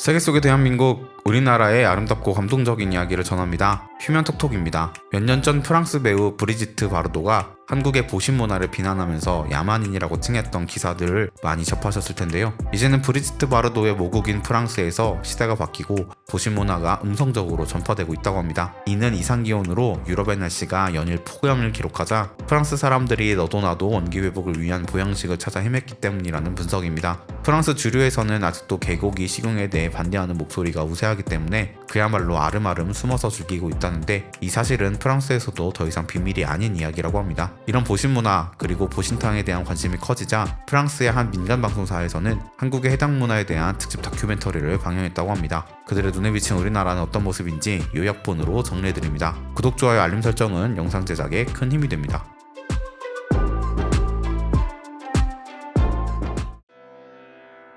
세계 속의 대한민국, 우리나라의 아름답고 감동적인 이야기를 전합니다. 휴면톡톡입니다. 몇 년 전 프랑스 배우 브리지트 바르도가 한국의 보신 문화를 비난하면서 야만인이라고 칭했던 기사들을 많이 접하셨을 텐데요. 이제는 브리지트 바르도의 모국인 프랑스에서 시대가 바뀌고 보신 문화가 음성적으로 전파되고 있다고 합니다. 이는 이상기온으로 유럽의 날씨가 연일 폭염을 기록하자 프랑스 사람들이 너도 나도 원기 회복을 위한 보양식을 찾아 헤맸기 때문이라는 분석입니다. 프랑스 주류에서는 아직도 개고기 식용에 대해 반대하는 목소리가 우세하기 때문에 그야말로 아름아름 숨어서 즐기고 있다는데, 이 사실은 프랑스에서도 더 이상 비밀이 아닌 이야기라고 합니다. 이런 보신 문화 그리고 보신탕에 대한 관심이 커지자 프랑스의 한 민간 방송사에서는 한국의 해당 문화에 대한 특집 다큐멘터리를 방영했다고 합니다. 그들의 눈에 비친 우리나라는 어떤 모습인지 요약본으로 정리해드립니다. 구독, 좋아요, 알림 설정은 영상 제작에 큰 힘이 됩니다.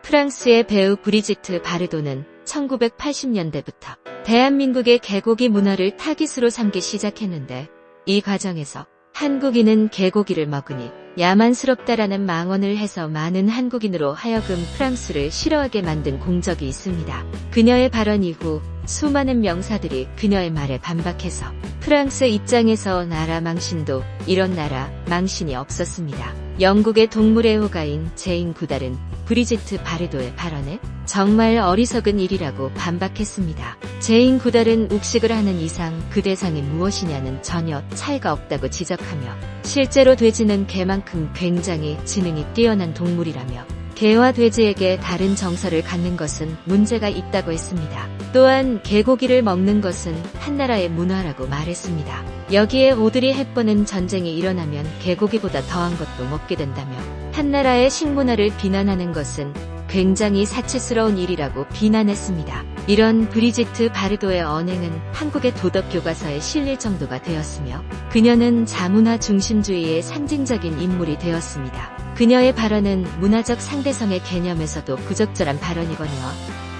프랑스의 배우 브리지트 바르도는 1980년대부터 대한민국의 개고기 문화를 타깃으로 삼기 시작했는데, 이 과정에서 한국인은 개고기를 먹으니 야만스럽다라는 망언을 해서 많은 한국인으로 하여금 프랑스를 싫어하게 만든 공적이 있습니다. 그녀의 발언 이후 수많은 명사들이 그녀의 말에 반박해서 프랑스 입장에서 나라 망신도 이런 나라 망신이 없었습니다. 영국의 동물애호가인 제인 구달은 브리지트 바르도의 발언에 정말 어리석은 일이라고 반박했습니다. 제인 구달은 욱식을 하는 이상 그 대상이 무엇이냐는 전혀 차이가 없다고 지적하며, 실제로 돼지는 개만큼 굉장히 지능이 뛰어난 동물이라며 개와 돼지에게 다른 정서를 갖는 것은 문제가 있다고 했습니다. 또한 개고기를 먹는 것은 한나라의 문화라고 말했습니다. 여기에 오드리 헵번은 전쟁이 일어나면 개고기보다 더한 것도 먹게 된다며 한나라의 식문화를 비난하는 것은 굉장히 사치스러운 일이라고 비난했습니다. 이런 브리지트 바르도의 언행은 한국의 도덕교과서에 실릴 정도가 되었으며, 그녀는 자문화 중심주의의 상징적인 인물이 되었습니다. 그녀의 발언은 문화적 상대성의 개념에서도 부적절한 발언이거니와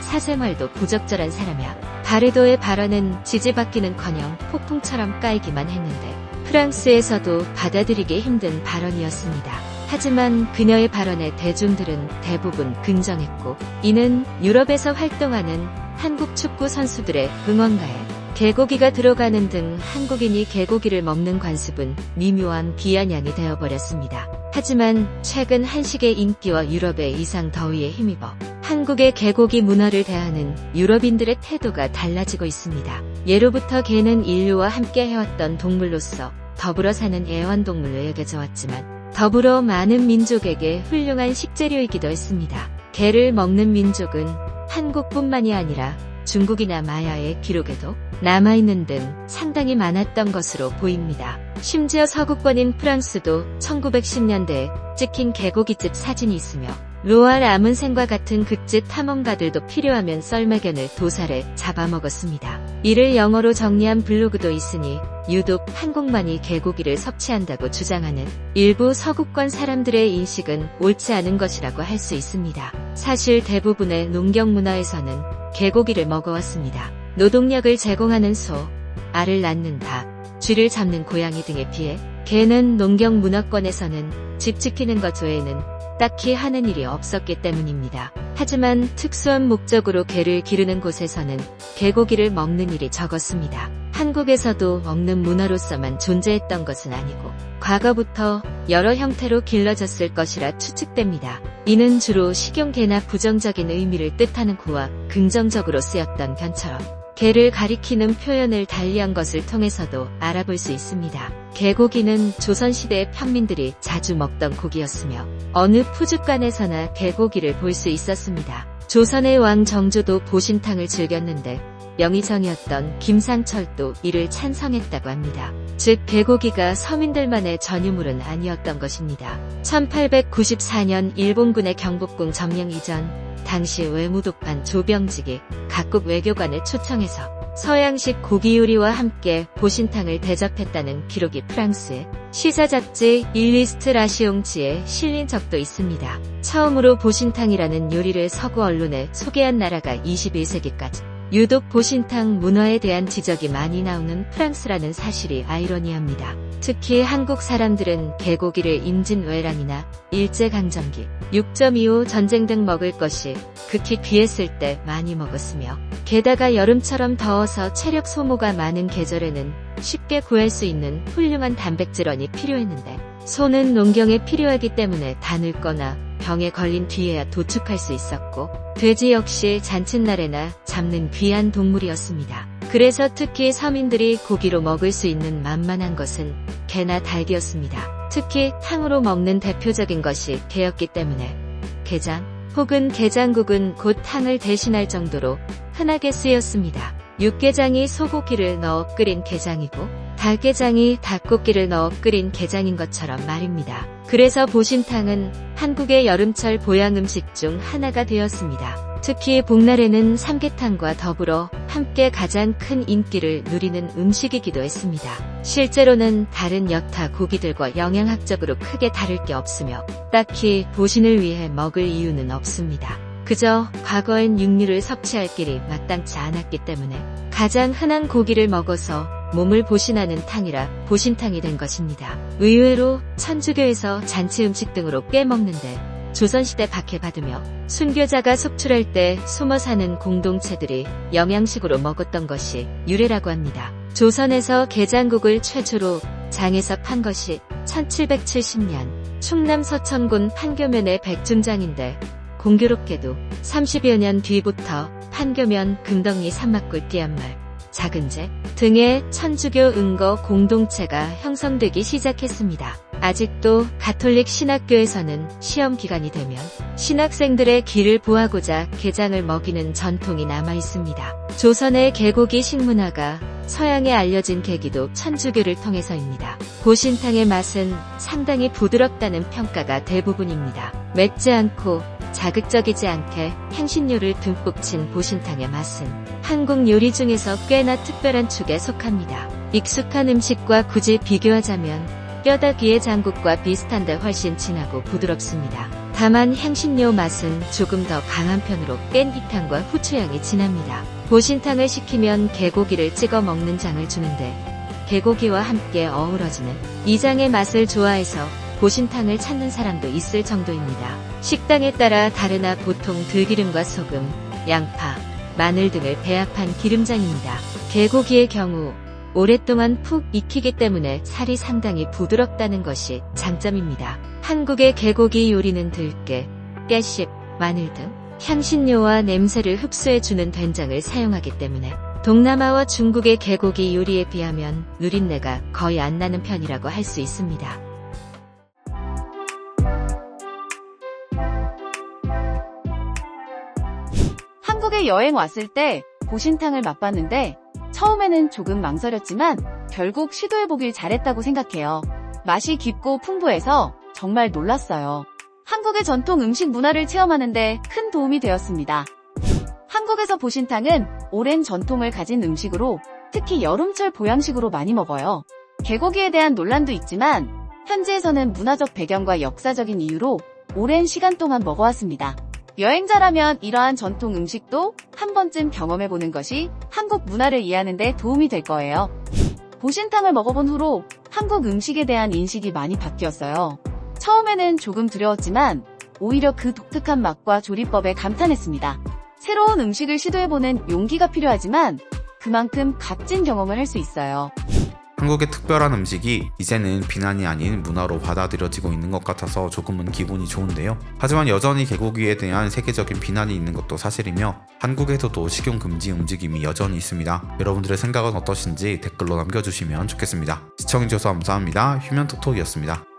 사생활도 부적절한 사람이야. 바르도의 발언은 지지받기는커녕 폭풍처럼 까이기만 했는데 프랑스에서도 받아들이기 힘든 발언이었습니다. 하지만 그녀의 발언에 대중들은 대부분 긍정했고, 이는 유럽에서 활동하는 한국 축구 선수들의 응원가에 개고기가 들어가는 등 한국인이 개고기를 먹는 관습은 미묘한 비아냥이 되어버렸습니다. 하지만 최근 한식의 인기와 유럽의 이상 더위에 힘입어 한국의 개고기 문화를 대하는 유럽인들의 태도가 달라지고 있습니다. 예로부터 개는 인류와 함께 해왔던 동물로서 더불어 사는 애완동물로 여겨져 왔지만, 더불어 많은 민족에게 훌륭한 식재료이기도 했습니다. 개를 먹는 민족은 한국뿐만이 아니라 중국이나 마야의 기록에도 남아있는 등 상당히 많았던 것으로 보입니다. 심지어 서구권인 프랑스도 1910년대에 찍힌 개고기집 사진이 있으며, 로알 아문생과 같은 극짓 탐험가들도 필요하면 썰매견을 도살해 잡아먹었습니다. 이를 영어로 정리한 블로그도 있으니 유독 한국만이 개고기를 섭취한다고 주장하는 일부 서구권 사람들의 인식은 옳지 않은 것이라고 할 수 있습니다. 사실 대부분의 농경 문화에서는 개고기를 먹어왔습니다. 노동력을 제공하는 소, 알을 낳는 닭, 쥐를 잡는 고양이 등에 비해 개는 농경 문화권에서는 집 지키는 것 외에는 딱히 하는 일이 없었기 때문입니다. 하지만 특수한 목적으로 개를 기르는 곳에서는 개고기를 먹는 일이 적었습니다. 한국에서도 먹는 문화로서만 존재했던 것은 아니고 과거부터 여러 형태로 길러졌을 것이라 추측됩니다. 이는 주로 식용개나 부정적인 의미를 뜻하는 구와 긍정적으로 쓰였던 견처럼 개를 가리키는 표현을 달리한 것을 통해서도 알아볼 수 있습니다. 개고기는 조선시대의 평민들이 자주 먹던 고기였으며 어느 푸주간에서나 개고기를 볼 수 있었습니다. 조선의 왕 정조도 보신탕을 즐겼는데 명의정이었던 김상철도 이를 찬성했다고 합니다. 즉 개고기가 서민들만의 전유물은 아니었던 것입니다. 1894년 일본군의 경복궁 점령 이전, 당시 외무독판 조병직이 각국 외교관을 초청해서 서양식 고기 요리와 함께 보신탕을 대접했다는 기록이 프랑스의 시사 잡지 일리스트 라시옹지에 실린 적도 있습니다. 처음으로 보신탕이라는 요리를 서구 언론에 소개한 나라가 21세기까지 유독 보신탕 문화에 대한 지적이 많이 나오는 프랑스라는 사실이 아이러니합니다. 특히 한국 사람들은 개고기를 임진왜란이나 일제강점기, 6.25 전쟁 등 먹을 것이 극히 귀했을 때 많이 먹었으며 게다가 여름처럼 더워서 체력 소모가 많은 계절에는 쉽게 구할 수 있는 훌륭한 단백질원이 필요했는데 소는 농경에 필요하기 때문에 다 늙거나 병에 걸린 뒤에야 도축할 수 있었고 돼지 역시 잔칫날에나 잡는 귀한 동물이었습니다. 그래서 특히 서민들이 고기로 먹을 수 있는 만만한 것은 개나 닭이었습니다. 특히 탕으로 먹는 대표적인 것이 개였기 때문에 게장 혹은 게장국은 곧 탕을 대신할 정도로 흔하게 쓰였습니다. 육개장이 소고기를 넣어 끓인 게장이고 닭게장이 닭고기를 넣어 끓인 게장인 것처럼 말입니다. 그래서 보신탕은 한국의 여름철 보양 음식 중 하나가 되었습니다. 특히 복날에는 삼계탕과 더불어 함께 가장 큰 인기를 누리는 음식이기도 했습니다. 실제로는 다른 여타 고기들과 영양학적으로 크게 다를 게 없으며 딱히 보신을 위해 먹을 이유는 없습니다. 그저 과거엔 육류를 섭취할 길이 마땅치 않았기 때문에 가장 흔한 고기를 먹어서 몸을 보신하는 탕이라 보신탕이 된 것입니다. 의외로 천주교에서 잔치 음식 등으로 꽤 먹는데 조선시대 박해받으며 순교자가 속출할 때 숨어 사는 공동체들이 영양식으로 먹었던 것이 유래라고 합니다. 조선에서 게장국을 최초로 장에서 판 것이 1770년 충남 서천군 판교면의 백중장인데 공교롭게도 30여 년 뒤부터 판교면 금덕리 산막골 띠안말 작은제 등의 천주교 은거 공동체가 형성되기 시작했습니다. 아직도 가톨릭 신학교에서는 시험 기간이 되면 신학생들의 기를 보하고자 게장을 먹이는 전통이 남아 있습니다. 조선의 개고기 식문화가 서양에 알려진 계기도 천주교를 통해서입니다. 보신탕의 맛은 상당히 부드럽다는 평가가 대부분입니다. 맵지 않고 자극적이지 않게 향신료를 듬뿍 친 보신탕의 맛은 한국 요리 중에서 꽤나 특별한 축에 속합니다. 익숙한 음식과 굳이 비교하자면 뼈다귀의 장국과 비슷한데 훨씬 진하고 부드럽습니다. 다만 향신료 맛은 조금 더 강한 편으로 깻잎향과 후추향이 진합니다. 보신탕을 시키면 개고기를 찍어 먹는 장을 주는데 개고기와 함께 어우러지는 이 장의 맛을 좋아해서 보신탕을 찾는 사람도 있을 정도입니다. 식당에 따라 다르나 보통 들기름과 소금, 양파, 마늘 등을 배합한 기름장입니다. 개고기의 경우 오랫동안 푹 익히기 때문에 살이 상당히 부드럽다는 것이 장점입니다. 한국의 개고기 요리는 들깨, 깨씹, 마늘 등 향신료와 냄새를 흡수해주는 된장을 사용하기 때문에 동남아와 중국의 개고기 요리에 비하면 누린내가 거의 안 나는 편이라고 할 수 있습니다. 한국에 여행 왔을 때 보신탕을 맛봤는데 처음에는 조금 망설였지만 결국 시도해보길 잘했다고 생각해요. 맛이 깊고 풍부해서 정말 놀랐어요. 한국의 전통 음식 문화를 체험하는데 큰 도움이 되었습니다. 한국에서 보신탕은 오랜 전통을 가진 음식으로 특히 여름철 보양식으로 많이 먹어요. 개고기에 대한 논란도 있지만 현지에서는 문화적 배경과 역사적인 이유로 오랜 시간 동안 먹어왔습니다. 여행자라면 이러한 전통 음식도 한 번쯤 경험해보는 것이 한국 문화를 이해하는 데 도움이 될 거예요. 보신탕을 먹어본 후로 한국 음식에 대한 인식이 많이 바뀌었어요. 처음에는 조금 두려웠지만 오히려 그 독특한 맛과 조리법에 감탄했습니다. 새로운 음식을 시도해보는 용기가 필요하지만 그만큼 값진 경험을 할 수 있어요. 한국의 특별한 음식이 이제는 비난이 아닌 문화로 받아들여지고 있는 것 같아서 조금은 기분이 좋은데요. 하지만 여전히 개고기에 대한 세계적인 비난이 있는 것도 사실이며 한국에서도 식용 금지 움직임이 여전히 있습니다. 여러분들의 생각은 어떠신지 댓글로 남겨주시면 좋겠습니다. 시청해주셔서 감사합니다. 휴면톡톡이었습니다.